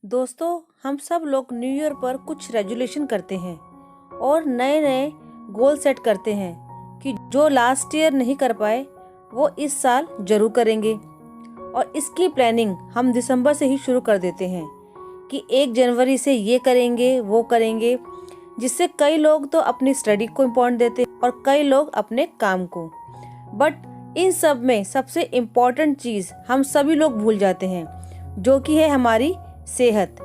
दोस्तों, हम सब लोग न्यू ईयर पर कुछ रेजोल्यूशन करते हैं और नए नए गोल सेट करते हैं कि जो लास्ट ईयर नहीं कर पाए वो इस साल जरूर करेंगे। और इसकी प्लानिंग हम दिसंबर से ही शुरू कर देते हैं कि 1 जनवरी से ये करेंगे वो करेंगे, जिससे कई लोग तो अपनी स्टडी को इम्पोर्टेंट देते हैं और कई लोग अपने काम को। बट इन सब में सबसे इम्पॉर्टेंट चीज़ हम सभी लोग भूल जाते हैं, जो कि है हमारी सेहत।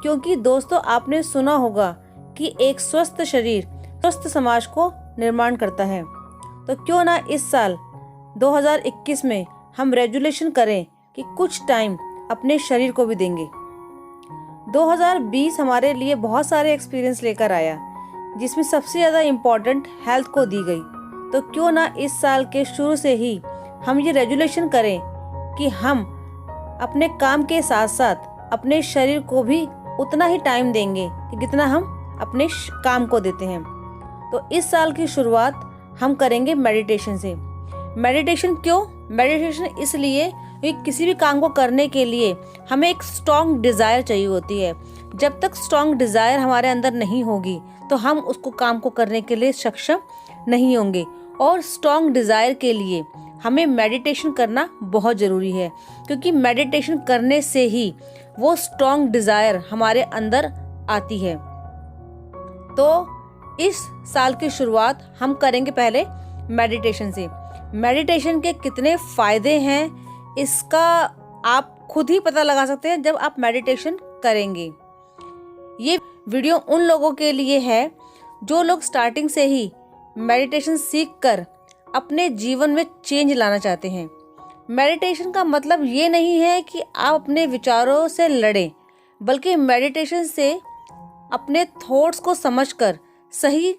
क्योंकि दोस्तों, आपने सुना होगा कि एक स्वस्थ शरीर स्वस्थ समाज को निर्माण करता है। तो क्यों ना इस साल 2021 में हम रेजोल्यूशन करें कि कुछ टाइम अपने शरीर को भी देंगे। 2020 हमारे लिए बहुत सारे एक्सपीरियंस लेकर आया, जिसमें सबसे ज़्यादा इम्पोर्टेंट हेल्थ को दी गई। तो क्यों ना इस साल के शुरू से ही हम ये रेजोल्यूशन करें कि हम अपने काम के साथ साथ अपने शरीर को भी उतना ही टाइम देंगे कि जितना हम अपने काम को देते हैं। तो इस साल की शुरुआत हम करेंगे मेडिटेशन से। मेडिटेशन क्यों? मेडिटेशन इसलिए कि किसी भी काम को करने के लिए हमें एक स्ट्रॉन्ग डिज़ायर चाहिए होती है। जब तक स्ट्रॉन्ग डिज़ायर हमारे अंदर नहीं होगी तो हम उसको काम को करने के लिए सक्षम नहीं होंगे। और स्ट्रॉन्ग डिज़ायर के लिए हमें मेडिटेशन करना बहुत ज़रूरी है, क्योंकि मेडिटेशन करने से ही वो स्ट्रॉन्ग डिज़ायर हमारे अंदर आती है। तो इस साल की शुरुआत हम करेंगे पहले मेडिटेशन से। मेडिटेशन के कितने फ़ायदे हैं इसका आप खुद ही पता लगा सकते हैं जब आप मेडिटेशन करेंगे। ये वीडियो उन लोगों के लिए है जो लोग स्टार्टिंग से ही मेडिटेशन सीखकर अपने जीवन में चेंज लाना चाहते हैं। मेडिटेशन का मतलब ये नहीं है कि आप अपने विचारों से लड़ें, बल्कि मेडिटेशन से अपने थॉट्स को समझकर सही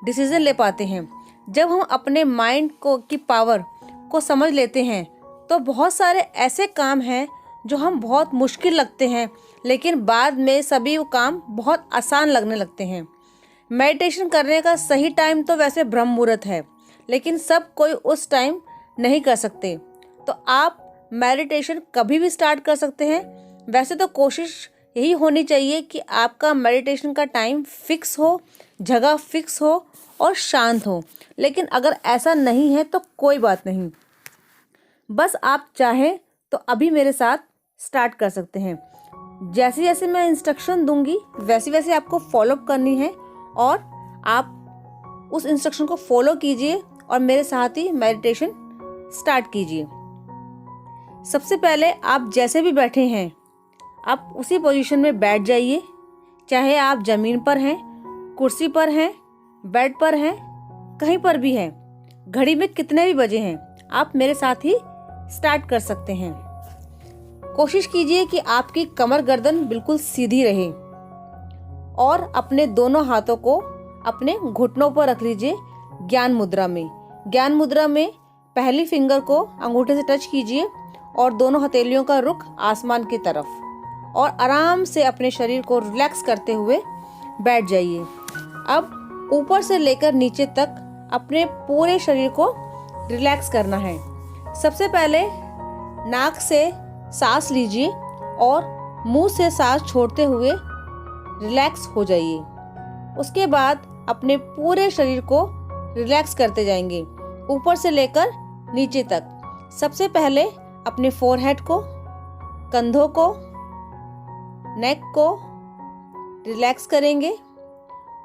डिसीजन ले पाते हैं। जब हम अपने माइंड की पावर को समझ लेते हैं तो बहुत सारे ऐसे काम हैं जो हम बहुत मुश्किल लगते हैं, लेकिन बाद में सभी वो काम बहुत आसान लगने लगते हैं। मेडिटेशन करने का सही टाइम तो वैसे ब्रह्म मुहूर्त है, लेकिन सब कोई उस टाइम नहीं कर सकते। तो आप मेडिटेशन कभी भी स्टार्ट कर सकते हैं। वैसे तो कोशिश यही होनी चाहिए कि आपका मेडिटेशन का टाइम फिक्स हो, जगह फिक्स हो और शांत हो। लेकिन अगर ऐसा नहीं है तो कोई बात नहीं, बस आप चाहें तो अभी मेरे साथ स्टार्ट कर सकते हैं। जैसे जैसे मैं इंस्ट्रक्शन दूंगी वैसे वैसे आपको फॉलो करनी है और आप उस इंस्ट्रक्शन को फॉलो कीजिए और मेरे साथ ही मेडिटेशन स्टार्ट कीजिए। सबसे पहले आप जैसे भी बैठे हैं आप उसी पोजीशन में बैठ जाइए। चाहे आप ज़मीन पर हैं, कुर्सी पर हैं, बेड पर हैं, कहीं पर भी हैं। घड़ी में कितने भी बजे हैं आप मेरे साथ ही स्टार्ट कर सकते हैं। कोशिश कीजिए कि आपकी कमर गर्दन बिल्कुल सीधी रहे और अपने दोनों हाथों को अपने घुटनों पर रख लीजिए ज्ञान मुद्रा में। ज्ञान मुद्रा में पहली फिंगर को अंगूठे से टच कीजिए और दोनों हथेलियों का रुख आसमान की तरफ और आराम से अपने शरीर को रिलैक्स करते हुए बैठ जाइए। अब ऊपर से लेकर नीचे तक अपने पूरे शरीर को रिलैक्स करना है। सबसे पहले नाक से सांस लीजिए और मुंह से सांस छोड़ते हुए रिलैक्स हो जाइए। उसके बाद अपने पूरे शरीर को रिलैक्स करते जाएंगे ऊपर से लेकर नीचे तक। सबसे पहले अपने फोरहेड को, कंधों को, नेक को रिलैक्स करेंगे।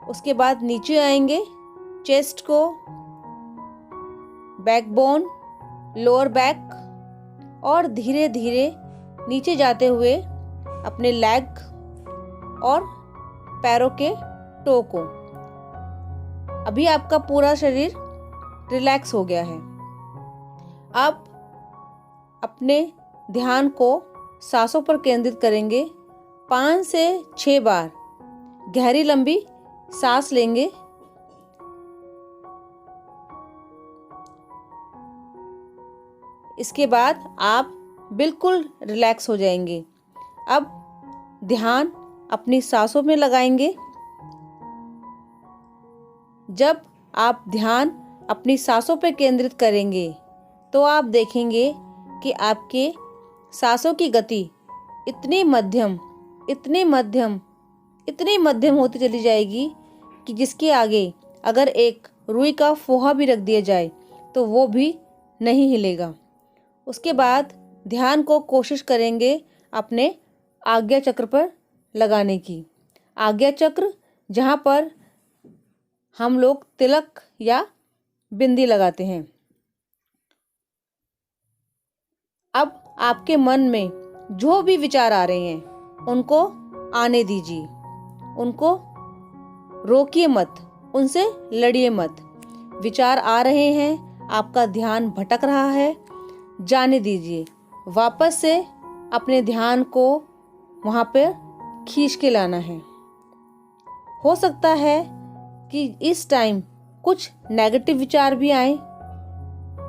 उसके बाद नीचे आएंगे, चेस्ट को, बैकबोन, लोअर बैक और धीरे धीरे नीचे जाते हुए अपने लेग और पैरों के टो को। अभी आपका पूरा शरीर रिलैक्स हो गया है। अब अपने ध्यान को सांसों पर केंद्रित करेंगे। 5 से 6 बार गहरी लंबी सांस लेंगे। इसके बाद आप बिल्कुल रिलैक्स हो जाएंगे। अब ध्यान अपनी सांसों में लगाएंगे। जब आप ध्यान अपनी सांसों पर केंद्रित करेंगे तो आप देखेंगे कि आपके सांसों की गति इतनी मध्यम इतनी मध्यम होती चली जाएगी कि जिसके आगे अगर एक रुई का फोहा भी रख दिया जाए तो वो भी नहीं हिलेगा। उसके बाद ध्यान को कोशिश करेंगे अपने आज्ञा चक्र पर लगाने की। आज्ञा चक्र जहाँ पर हम लोग तिलक या बिंदी लगाते हैं। अब आपके मन में जो भी विचार आ रहे हैं उनको आने दीजिए, उनको रोकिए मत, उनसे लड़िए मत। विचार आ रहे हैं, आपका ध्यान भटक रहा है, जाने दीजिए। वापस से अपने ध्यान को वहाँ पर खींच के लाना है। हो सकता है कि इस टाइम कुछ नेगेटिव विचार भी आए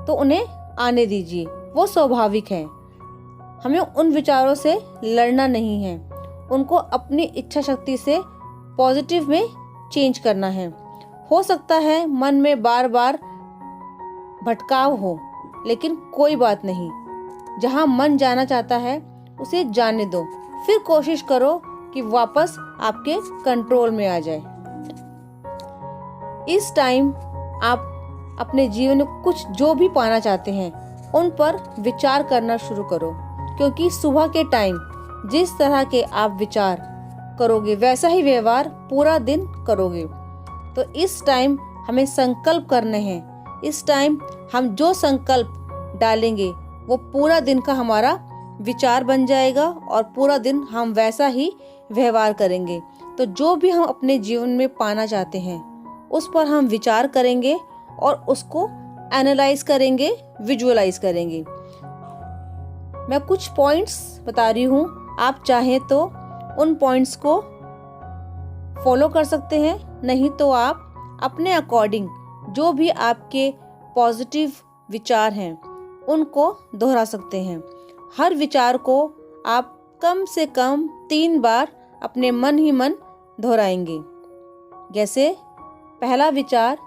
तो उन्हें आने दीजिए, वो स्वाभाविक है। हमें उन विचारों से लड़ना नहीं है, उनको अपनी इच्छा शक्ति से पॉजिटिव में चेंज करना है। हो सकता है मन में बार बार भटकाव हो, लेकिन कोई बात नहीं, जहाँ मन जाना चाहता है उसे जाने दो, फिर कोशिश करो कि वापस आपके कंट्रोल में आ जाए। इस टाइम आप अपने जीवन में कुछ जो भी पाना चाहते हैं उन पर विचार करना शुरू करो, क्योंकि सुबह के टाइम जिस तरह के आप विचार करोगे वैसा ही व्यवहार पूरा दिन करोगे। तो इस टाइम हमें संकल्प करने हैं। इस टाइम हम जो संकल्प डालेंगे वो पूरा दिन का हमारा विचार बन जाएगा और पूरा दिन हम वैसा ही व्यवहार करेंगे। तो जो भी हम अपने जीवन में पाना चाहते हैं उस पर हम विचार करेंगे और उसको एनालाइज करेंगे, विजुअलाइज करेंगे। मैं कुछ पॉइंट्स बता रही हूँ, आप चाहें तो उन पॉइंट्स को फॉलो कर सकते हैं, नहीं तो आप अपने अकॉर्डिंग जो भी आपके पॉजिटिव विचार हैं उनको दोहरा सकते हैं। हर विचार को आप कम से कम 3 बार अपने मन ही मन दोहराएंगे। जैसे पहला विचार,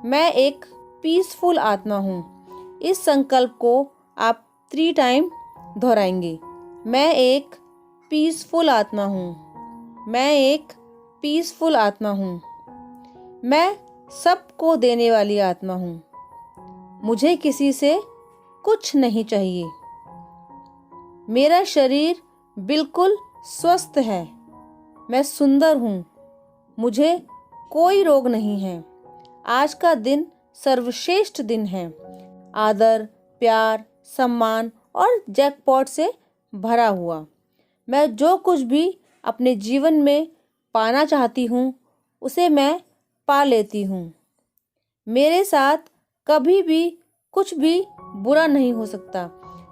मैं एक पीसफुल आत्मा हूँ। इस संकल्प को आप 3 टाइम दोहराएंगे। मैं एक पीसफुल आत्मा हूँ। मैं एक पीसफुल आत्मा हूँ। मैं सबको देने वाली आत्मा हूँ। मुझे किसी से कुछ नहीं चाहिए। मेरा शरीर बिल्कुल स्वस्थ है। मैं सुंदर हूँ। मुझे कोई रोग नहीं है। आज का दिन सर्वश्रेष्ठ दिन है। आदर, प्यार, सम्मान और जैकपॉट से भरा हुआ। मैं जो कुछ भी अपने जीवन में पाना चाहती हूँ उसे मैं पा लेती हूँ। मेरे साथ कभी भी कुछ भी बुरा नहीं हो सकता।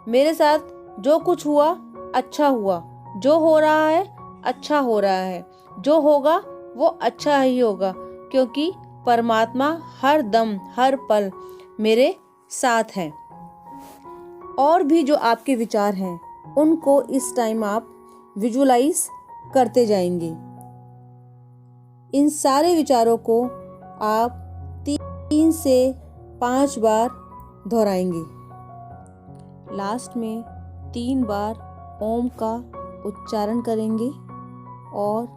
मेरे साथ जो कुछ हुआ अच्छा हुआ। जो हो रहा है अच्छा हो रहा है। जो होगा वो अच्छा ही होगा, क्योंकि परमात्मा हर दम हर पल मेरे साथ है। और भी जो आपके विचार हैं उनको इस टाइम आप विजुअलाइज करते जाएंगे। इन सारे विचारों को आप 3 से 5 बार दोहराएंगे। लास्ट में 3 बार ओम का उच्चारण करेंगे और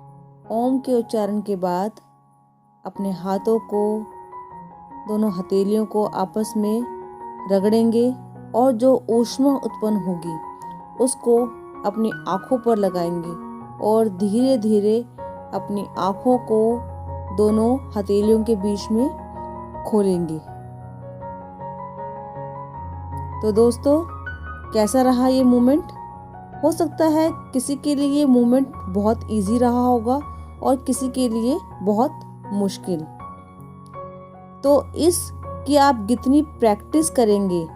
ओम के उच्चारण के बाद अपने हाथों को, दोनों हथेलियों को आपस में रगड़ेंगे और जो ऊष्मा उत्पन्न होगी उसको अपनी आँखों पर लगाएंगे और धीरे धीरे अपनी आँखों को दोनों हथेलियों के बीच में खोलेंगे। तो दोस्तों, कैसा रहा ये मूवमेंट? हो सकता है किसी के लिए ये मूवमेंट बहुत इजी रहा होगा और किसी के लिए बहुत मुश्किल। तो इसकी आप जितनी प्रैक्टिस करेंगे,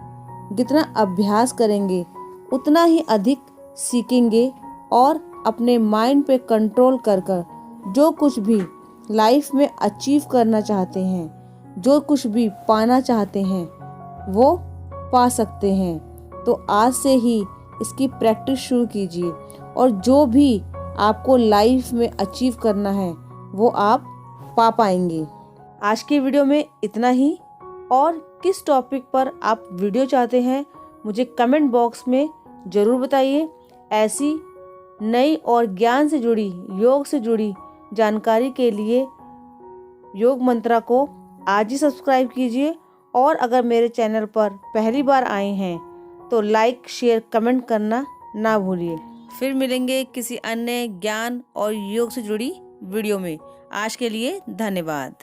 जितना अभ्यास करेंगे, उतना ही अधिक सीखेंगे और अपने माइंड पे कंट्रोल कर जो कुछ भी लाइफ में अचीव करना चाहते हैं, जो कुछ भी पाना चाहते हैं, वो पा सकते हैं। तो आज से ही इसकी प्रैक्टिस शुरू कीजिए और जो भी आपको लाइफ में अचीव करना है वो आप पा पाएंगे। आज की वीडियो में इतना ही। और किस टॉपिक पर आप वीडियो चाहते हैं मुझे कमेंट बॉक्स में ज़रूर बताइए। ऐसी नई और ज्ञान से जुड़ी, योग से जुड़ी जानकारी के लिए योग मंत्रा को आज ही सब्सक्राइब कीजिए। और अगर मेरे चैनल पर पहली बार आए हैं तो लाइक, शेयर, कमेंट करना ना भूलिए। फिर मिलेंगे किसी अन्य ज्ञान और योग से जुड़ी वीडियो में। आज के लिए धन्यवाद।